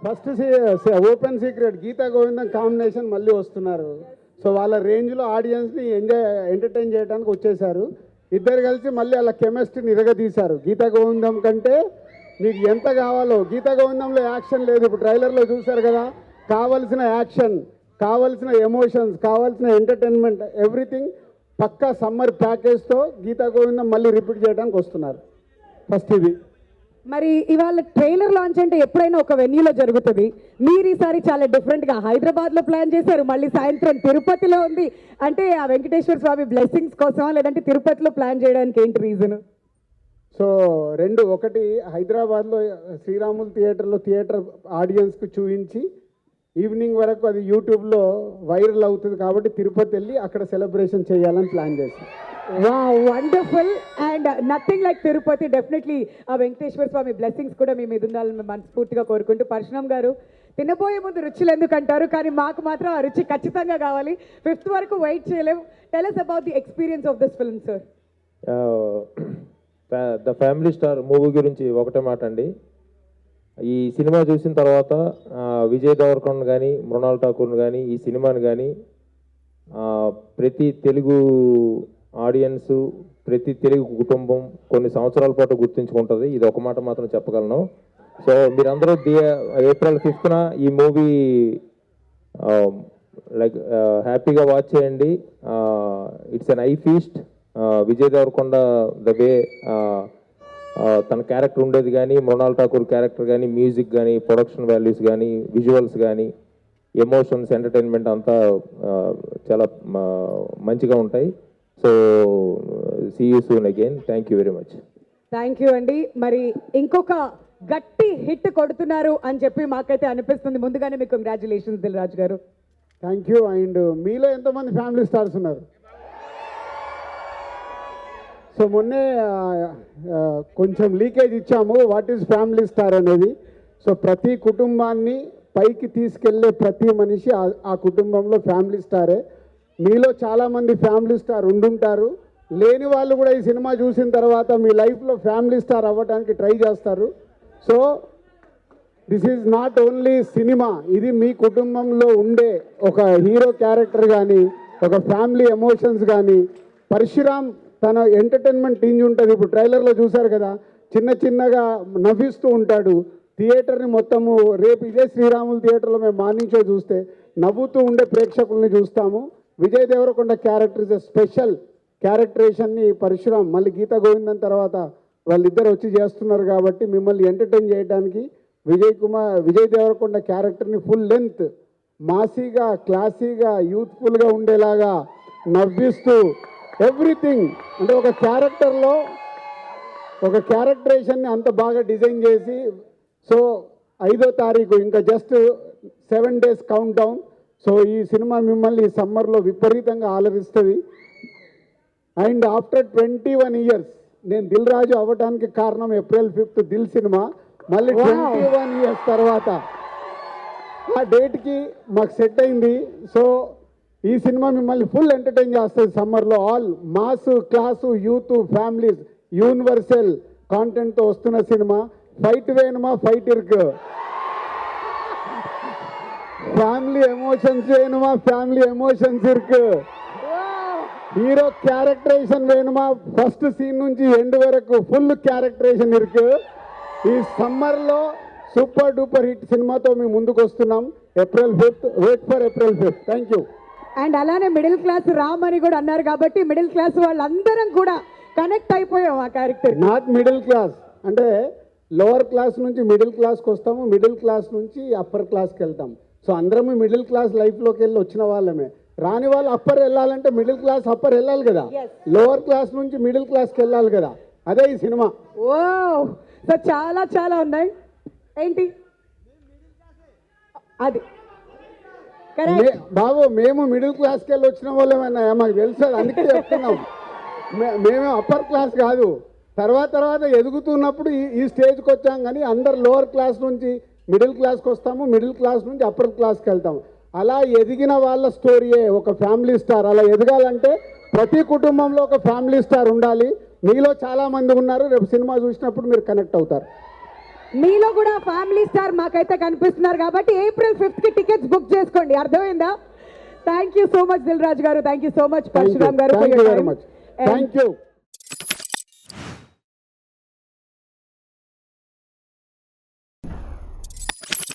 First open secret Gita గోవిందం combination మళ్ళీ వస్తున్నారు. So వాళ్ళ రేంజ్లో ఆడియన్స్ని ఎంటర్టైన్ చేయడానికి వచ్చేసారు. ఇద్దరు కలిసి మళ్ళీ వాళ్ళ కెమిస్ట్రీని ఇరగదీశారు. గీతా గోవిందం కంటే మీకు ఎంత కావాలో, గీతా గోవిందంలో యాక్షన్ లేదు, ఇప్పుడు ట్రైలర్లో చూశారు కదా. కావలసిన యాక్షన్, కావలసిన ఎమోషన్స్, కావాల్సిన ఎంటర్టైన్మెంట్, ఎవ్రీథింగ్ పక్కా సమ్మర్ ప్యాకేజ్తో గీతా గోవిందం మళ్ళీ రిపీట్ చేయడానికి వస్తున్నారు. ఫస్ట్ ఇది. మరి ఇవాళ ట్రైలర్ లాంచ్ అంటే ఎప్పుడైనా ఒక వెన్యూలో జరుగుతుంది. మీరు ఈసారి చాలా డిఫరెంట్గా హైదరాబాద్లో ప్లాన్ చేశారు, మళ్ళీ సాయంత్రం తిరుపతిలో ఉంది. అంటే ఆ వెంకటేశ్వర స్వామి బ్లెస్సింగ్స్ కోసమా, లేదంటే తిరుపతిలో ప్లాన్ చేయడానికి ఏంటి రీజన్? సో రెండు, ఒకటి హైదరాబాద్లో శ్రీరాములు థియేటర్ ఆడియన్స్కి చూపించి ఈవినింగ్ వరకు అది యూట్యూబ్లో వైరల్ అవుతుంది కాబట్టి తిరుపతి వెళ్ళి అక్కడ సెలబ్రేషన్ చేయాలని ప్లాన్ చేశాం. Wonderful. And nothing like Tirupati. Definitely ఆ వెంకటేశ్వర స్వామి బ్లెస్సింగ్స్ కూడా మీ మీద ఉండాలని మనస్ఫూర్తిగా కోరుకుంటూ, పరశురామ్ గారు తినబోయే ముందు రుచులు ఎందుకు అంటారు, కానీ మాకు మాత్రం ఆ రుచి ఖచ్చితంగా కావాలి. 5th వరకు వెయిట్ చేయలేము. Tell us about the experience of this film, sir. The family star movie గురించి ఒకటే మాట అండి. ఈ సినిమా చూసిన తర్వాత విజయ్ దేవరకొండ కానీ, మృణాల్ ఠాకూర్ని కానీ, ఈ సినిమాని కానీ ప్రతి తెలుగు ఆడియన్స్, ప్రతి తెలుగు కుటుంబం కొన్ని సంవత్సరాల పాటు గుర్తుంచుకుంటుంది. ఇది ఒక మాట మాత్రం చెప్పగలను. సో మీరందరూ April 5th ఈ మూవీ లైక్ హ్యాపీగా వాచ్ చేయండి. It's an eye feast. Vijay Deverakonda the way తన క్యారెక్టర్ ఉండేది కానీ, మృణాల్ ఠాకూర్ క్యారెక్టర్ కానీ, మ్యూజిక్ కానీ, ప్రొడక్షన్ వాల్యూస్ కానీ, విజువల్స్ కానీ, ఎమోషన్స్, ఎంటర్టైన్మెంట్ అంతా చాలా మంచిగా ఉంటాయి. So see you soon again. Thank you very much. Thank you అండి. మరి ఇంకొక గట్టి హిట్ కొడుతున్నారు అని చెప్పి మాకైతే అనిపిస్తుంది. ముందుగానే మీకు congratulations Dil Raju garu. Thank you. And మీలో ఎంతమంది ఫ్యామిలీ స్టార్స్ ఉన్నారు? సో మొన్నే కొంచెం లీకేజ్ ఇచ్చాము వాట్ ఈజ్ ఫ్యామిలీ స్టార్ అనేది. సో ప్రతి కుటుంబాన్ని పైకి తీసుకెళ్లే ప్రతి మనిషి ఆ కుటుంబంలో ఫ్యామిలీ స్టారే. మీలో చాలామంది ఫ్యామిలీ స్టార్ ఉండుంటారు. లేని వాళ్ళు కూడా ఈ సినిమా చూసిన తర్వాత మీ లైఫ్లో ఫ్యామిలీ స్టార్ అవ్వడానికి ట్రై చేస్తారు. So this is not only cinema, ఇది మీ కుటుంబంలో ఉండే ఒక హీరో క్యారెక్టర్ కానీ, ఒక ఫ్యామిలీ ఎమోషన్స్ కానీ. పరశురామ్ తన ఎంటర్టైన్మెంట్ టీంజ్ ఉంటుంది. ఇప్పుడు ట్రైలర్లో చూశారు కదా, చిన్న చిన్నగా నవ్విస్తూ ఉంటాడు. థియేటర్ని మొత్తము రేపు ఇదే శ్రీరాములు థియేటర్లో మేము మార్నింగ్ షో చూస్తే నవ్వుతూ ఉండే ప్రేక్షకుల్ని చూస్తాము. Vijay Devarakonda character is a special క్యారెక్టరేషన్ని పరశురామ్ మళ్ళీ గీతా గోవిందం తర్వాత వాళ్ళిద్దరు వచ్చి చేస్తున్నారు కాబట్టి మిమ్మల్ని ఎంటర్టైన్ చేయడానికి విజయ్ దేవరకొండ క్యారెక్టర్ని ఫుల్ లెంత్ మాసీగా, క్లాసీగా, యూత్ఫుల్గా ఉండేలాగా నవ్విస్తూ ఎవ్రీథింగ్, అంటే ఒక క్యారెక్టర్లో ఒక క్యారెక్టరేషన్ని అంత బాగా డిజైన్ చేసి. సో 5వ తారీఖు ఇంకా just 7 days count down. So ఈ సినిమా మిమ్మల్ని ఈ సమ్మర్లో విపరీతంగా ఆలరిస్తుంది. అండ్ ఆఫ్టర్ 21 years నేను దిల్ రాజు అవ్వడానికి కారణం April 5th దిల్ సినిమా. మళ్ళీ 21 years తర్వాత ఆ డేట్కి మాకు సెట్ అయింది. సో ఈ సినిమా మిమ్మల్ని ఫుల్ ఎంటర్టైన్ చేస్తుంది సమ్మర్లో. All mass, class, youth, families, universal కాంటెంట్తో వస్తున్న సినిమా. ఫైట్ వేணுమా, ఫైట్ ఇరుకు, ఫ్యామిలీ ఎమోషన్స్ వేணுమా, ఫ్యామిలీ ఎమోషన్స్ ఇరుకు, హీరో క్యారెక్టరేషన్ వేணுమా, ఫస్ట్ సీన్ నుంచి ఎండ్ వరకు ఫుల్ క్యారెక్టరేషన్ ఇరుకు. ఈ సమ్మర్లో సూపర్ డూపర్ హిట్ సినిమాతో మేము ముందుకు వస్తున్నాం. April 5th, wait for April 5th. Thank you. And అలానే మిడిల్ క్లాస్ రామ్ అని కూడా అన్నారు కాబట్టి మిడిల్ క్లాస్ వాళ్ళందరం కూడా కనెక్ట్ అయిపోయాం ఆ క్యారెక్టర్. నాట్ మిడిల్ క్లాస్ అంటే లోవర్ క్లాస్ నుంచి మిడిల్ క్లాస్కి వస్తాము, మిడిల్ క్లాస్ నుంచి అప్పర్ క్లాస్కి వెళ్తాం. సో అందరము మిడిల్ క్లాస్ లైఫ్లోకి వెళ్ళి వచ్చిన వాళ్ళమే. రాని వాళ్ళు అప్పర్ వెళ్ళాలంటే మిడిల్ క్లాస్ అప్పర్ వెళ్ళాలి కదా, లోవర్ క్లాస్ నుంచి మిడిల్ క్లాస్కి వెళ్ళాలి కదా. అదే ఈ సినిమా. ఓ సో చాలా చాలా ఉన్నాయి. ఏంటి అది బాబు, మేము మిడిల్ క్లాస్కి వెళ్ళి వచ్చిన వాళ్ళేమన్నా మాకు తెలుసు, అందుకే చెప్తున్నాం. మేమే అప్పర్ క్లాస్ కాదు. తర్వాత ఎదుగుతున్నప్పుడు ఈ స్టేజ్కి వచ్చాం. కానీ అందరు లోవర్ క్లాస్ నుంచి మిడిల్ క్లాస్కి వస్తాము, మిడిల్ క్లాస్ నుంచి అప్పర్ క్లాస్కి వెళ్తాము. అలా ఎదిగిన వాళ్ళ స్టోరీయే ఒక ఫ్యామిలీ స్టార్. అలా ఎదగాలంటే ప్రతి కుటుంబంలో ఒక ఫ్యామిలీ స్టార్ ఉండాలి. మీలో చాలామంది ఉన్నారు. రేపు సినిమా చూసినప్పుడు మీరు కనెక్ట్ అవుతారు. మీలో కూడా ఫ్యామిలీ స్టార్ మాకైతే కనిపిస్తున్నారు కాబట్టి April 5th కి టికెట్స్ బుక్ చేసుకోండి, అర్థమైందా? Thank you so much Dil Raju garu, thank you so much Parashuram garu. Thank you very much. Thank you.